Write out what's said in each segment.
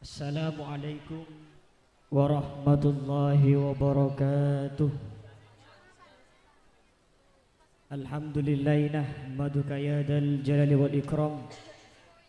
Assalamualaikum warahmatullahi wabarakatuh. Alhamdulillahi nahmaduka ya dal jalali wal ikram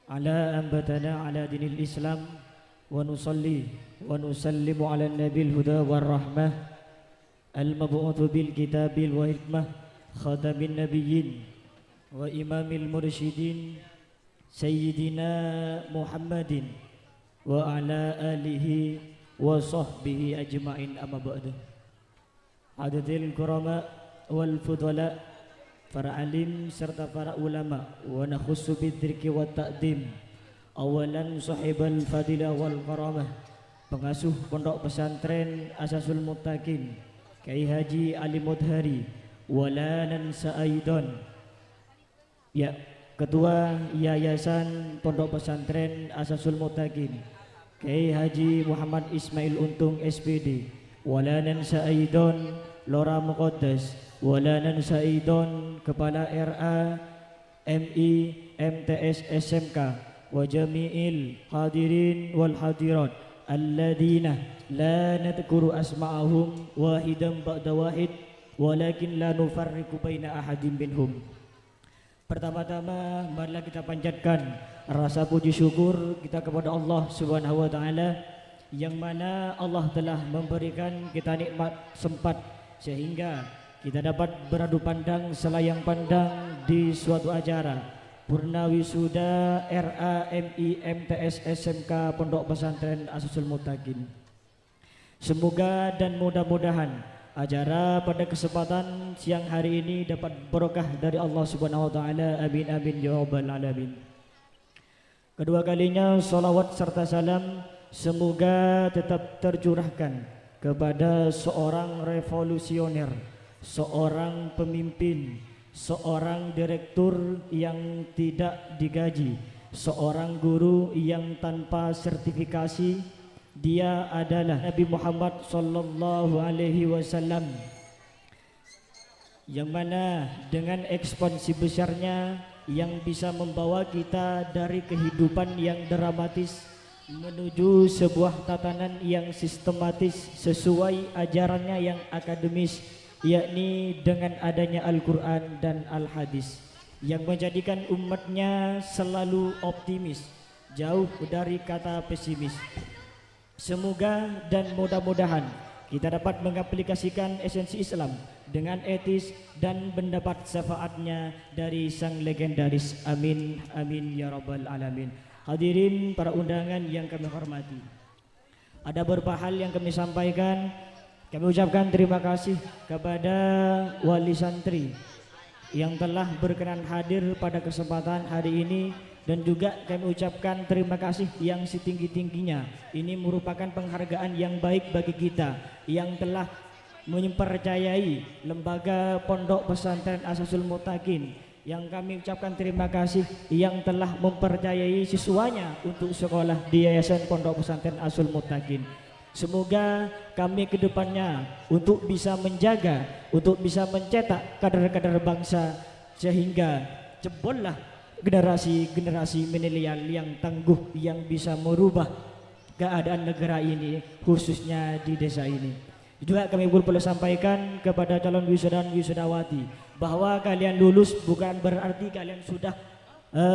ala ambatana ala dinil islam wa nusalli wa nusallimu ala nabil huda war rahmah al mab'utsu bil kitabil wa hikmah khatamin nabiyyin wa imamil mursyidin sayyidina Muhammadin wa ala alihi wa sahbihi ajma'in amma ba'du. Hadirin kurama wal fudala, para alim serta para ulama, wa nakhussu bidzikri wa taqdim. Awalan sahibal fadilah wal karamah, pengasuh pondok pesantren Asasul Muttaqin Kyai Haji Ali Mudhari walanan sa'aidan, ya, Ketua Yayasan Pondok Pesantren Asasul Muttaqin Kyai Haji Muhammad Ismail Untung SPD walanan sa'idon Lora Muqaddas walanan sa'idon Kepala RA MI MTS SMK wa jami'il hadirin wal hadirat alladina la nadhkuru asma'ahum wahidan ba'da wahid walakin la nufarriqu baina ahadin minhum. Pertama-tama marilah kita panjatkan rasa puji syukur kita kepada Allah Subhanahu wa taala, yang mana Allah telah memberikan kita nikmat sempat sehingga kita dapat beradu pandang selayang pandang di suatu acara Purna Wisuda RAMI MTS SMK Pondok Pesantren Asasul Muttaqin. Semoga dan mudah-mudahan acara pada kesempatan siang hari ini dapat berkah dari Allah Subhanahu wa taala. Amin amin ya rabbal alamin. Kedua kalinya salawat serta salam semoga tetap tercurahkan kepada seorang revolusioner, seorang pemimpin, seorang direktur yang tidak digaji, seorang guru yang tanpa sertifikasi. Dia adalah Nabi Muhammad sallallahu alaihi wasallam, yang mana dengan ekspansi besarnya yang bisa membawa kita dari kehidupan yang dramatis menuju sebuah tatanan yang sistematis sesuai ajarannya yang akademis, yakni dengan adanya Al-Quran dan Al-Hadis, yang menjadikan umatnya selalu optimis, jauh dari kata pesimis. Semoga dan mudah-mudahan kita dapat mengaplikasikan esensi Islam dengan etis dan mendapat syafaatnya dari sang legendaris. Amin amin ya rabbal alamin. Hadirin para undangan yang kami hormati, ada beberapa hal yang kami sampaikan. Kami ucapkan terima kasih kepada wali santri yang telah berkenan hadir pada kesempatan hari ini, dan juga kami ucapkan terima kasih yang setinggi-tingginya. Ini merupakan penghargaan yang baik bagi kita yang telah mempercayai lembaga Pondok Pesantren Asasul Muttaqin, yang kami ucapkan terima kasih yang telah mempercayai siswanya untuk sekolah di Yayasan Pondok Pesantren Asasul Muttaqin. Semoga kami ke depannya untuk bisa menjaga, untuk bisa mencetak kader-kader bangsa, sehingga jebollah generasi-generasi milenial yang tangguh yang bisa merubah keadaan negara ini, khususnya di desa ini. Juga kami perlu sampaikan kepada calon wisuda dan wisudawati bahwa kalian lulus bukan berarti kalian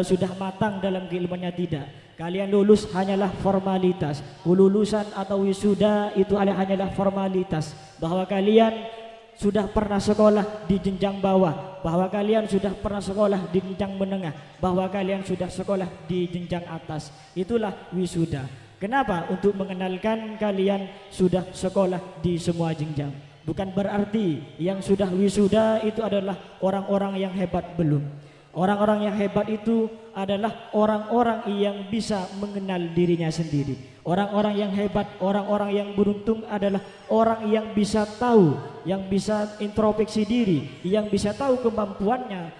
sudah matang dalam keilmuannya, tidak. Kalian lulus hanyalah formalitas. Kelulusan atau wisuda itu hanyalah formalitas, bahwa kalian sudah pernah sekolah di jenjang bawah, bahwa kalian sudah pernah sekolah di jenjang menengah, bahwa kalian sudah sekolah di jenjang atas. Itulah wisuda. Kenapa? Untuk mengenalkan kalian sudah sekolah di semua jenjang. Bukan berarti yang sudah wisuda itu adalah orang-orang yang hebat, belum. Orang-orang yang hebat itu adalah orang-orang yang bisa mengenal dirinya sendiri. Orang-orang yang hebat, orang-orang yang beruntung adalah orang yang bisa tahu, yang bisa introspeksi diri, yang bisa tahu kemampuannya.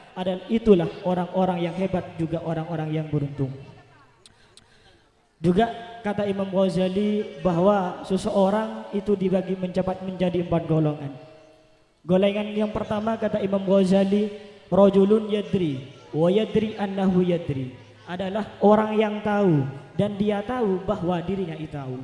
Itulah orang-orang yang hebat, juga orang-orang yang beruntung. Juga kata Imam Ghazali bahwa seseorang itu dibagi menjadi 4 golongan. Golongan yang pertama kata Imam Ghazali, rajulun yadri wa yadri annahu yadri. adalah orang yang tahu dan dia tahu bahwa dirinya itu tahu.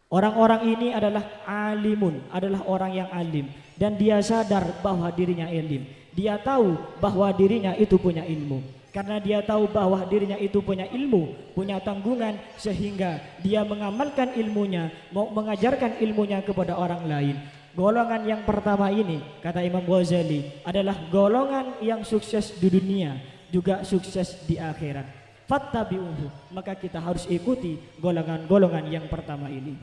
Orang-orang ini adalah alimun, adalah orang yang alim dan dia sadar bahwa dirinya alim. Dia tahu bahwa dirinya itu punya ilmu. Karena dia tahu bahwa dirinya itu punya ilmu, punya tanggungan, sehingga dia mengamalkan ilmunya, mau mengajarkan ilmunya kepada orang lain. Golongan yang pertama ini, kata Imam Ghazali, adalah golongan yang sukses di dunia, juga sukses di akhirat. Fattabi'uhu, maka kita harus ikuti golongan-golongan yang pertama ini.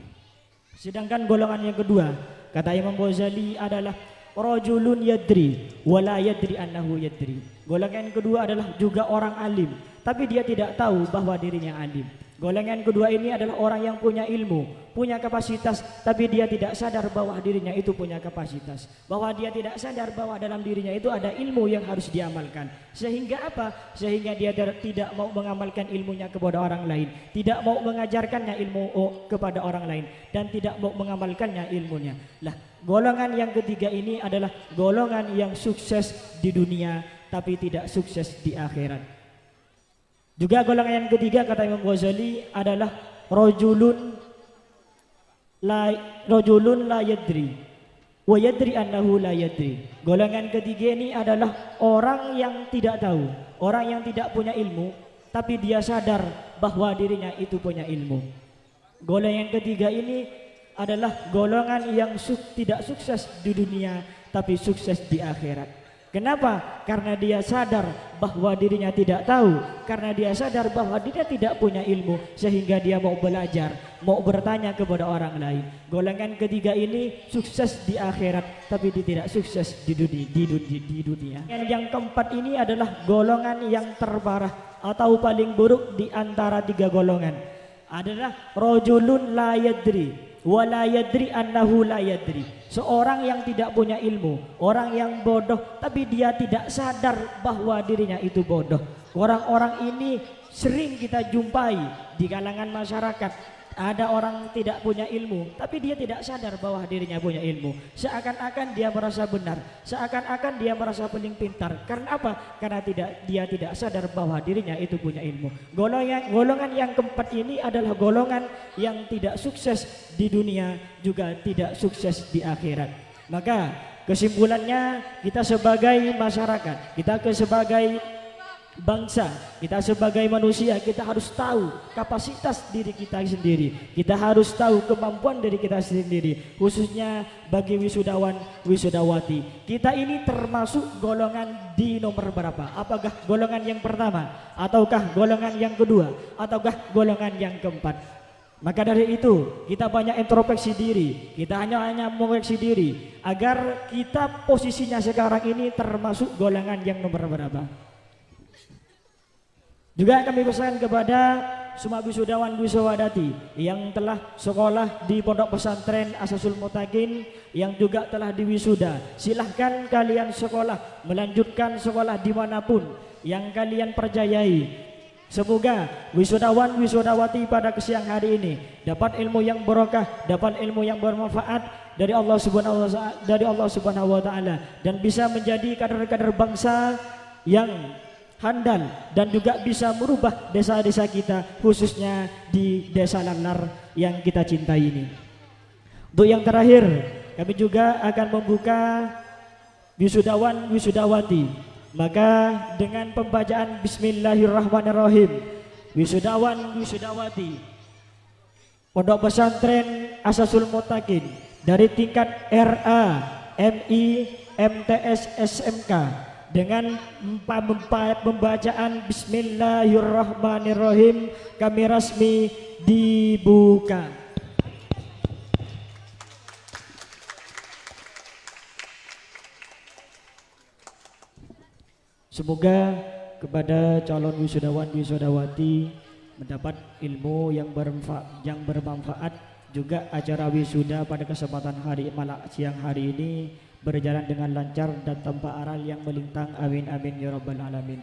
Sedangkan golongan yang kedua, kata Imam Ghazali, adalah rajulun yadri wala yadri annahu yadri. Golongan yang kedua adalah juga orang alim, tapi dia tidak tahu bahwa dirinya alim. Golongan kedua ini adalah orang yang punya ilmu, punya kapasitas, tapi dia tidak sadar bahwa dirinya itu punya kapasitas, bahwa dia tidak sadar bahwa dalam dirinya itu ada ilmu yang harus diamalkan. Sehingga apa? Sehingga dia tidak mau mengamalkan ilmunya kepada orang lain, tidak mau mengajarkannya ilmu kepada orang lain, dan tidak mau mengamalkannya ilmunya. Lah, golongan yang ketiga ini adalah golongan yang sukses di dunia, tapi tidak sukses di akhirat. Juga golongan yang ketiga, kata Imam Ghazali, adalah rajulun la yadri wa yadri annahu la yadri. Golongan ketiga ini adalah orang yang tidak tahu, orang yang tidak punya ilmu, tapi dia sadar bahwa dirinya itu punya ilmu. Golongan yang ketiga ini adalah golongan yang tidak sukses di dunia, tapi sukses di akhirat. Kenapa? Karena dia sadar bahwa dirinya tidak tahu, karena dia sadar bahwa dia tidak punya ilmu, sehingga dia mau belajar, mau bertanya kepada orang lain. Golongan ketiga ini sukses di akhirat, tapi dia tidak sukses di dunia. Yang keempat ini adalah golongan yang terparah atau paling buruk di antara tiga golongan, adalah rajulun la yadri wa la yadri annahu la yadri. Seorang yang tidak punya ilmu, orang yang bodoh, tapi dia tidak sadar bahwa dirinya itu bodoh. Orang-orang ini sering kita jumpai di kalangan masyarakat. Ada orang tidak punya ilmu, tapi dia tidak sadar bahwa dirinya punya ilmu. Seakan-akan dia merasa benar, seakan-akan dia merasa paling pintar. Karena apa? Karena dia tidak sadar bahwa dirinya itu punya ilmu. Golongan yang keempat ini adalah golongan yang tidak sukses di dunia, juga tidak sukses di akhirat. Maka kesimpulannya, kita sebagai masyarakat, kita sebagai bangsa, kita sebagai manusia, kita harus tahu kapasitas diri kita sendiri. Kita harus tahu kemampuan diri kita sendiri, khususnya bagi wisudawan, wisudawati. Kita ini termasuk golongan di nomor berapa? Apakah golongan yang pertama, ataukah golongan yang kedua, ataukah golongan yang keempat? Maka dari itu kita banyak introspeksi diri, kita hanya mengoreksi diri agar kita posisinya sekarang ini termasuk golongan yang nomor berapa. Juga kami pesan kepada semua wisudawan wisudawati yang telah sekolah di Pondok Pesantren Asasul Muttaqin, yang juga telah diwisuda. Silahkan kalian sekolah, melanjutkan sekolah dimanapun yang kalian percayai. Semoga wisudawan wisudawati pada siang hari ini dapat ilmu yang barokah, dapat ilmu yang bermanfaat dari Allah Subhanahu wa taala, dan bisa menjadi kader-kader bangsa yang handal dan juga bisa merubah desa-desa kita, khususnya di desa Lanar yang kita cintai ini. Untuk yang terakhir, kami juga akan membuka wisudawan wisudawati. Maka dengan pembacaan Bismillahirrahmanirrahim, wisudawan wisudawati Pondok Pesantren Asasul Muttaqin dari tingkat RA, MI, MTS, SMK dengan pembacaan Bismillahirrahmanirrahim kami resmi dibuka. Semoga kepada calon wisudawan wisudawati mendapat ilmu yang bermanfaat, juga acara wisuda pada kesempatan siang hari ini berjalan dengan lancar dan tanpa aral yang melintang. Amin amin ya rabbal alamin.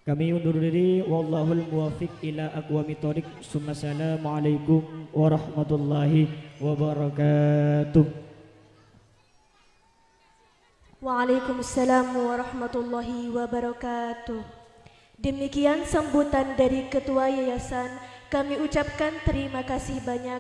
Kami undur diri, wallahul muwaffiq ila aqwamit thoriq. Assalamualaikum warahmatullahi wabarakatuh. Waalaikumsalam warahmatullahi wabarakatuh. Demikian sambutan dari Ketua Yayasan. Kami ucapkan terima kasih banyak.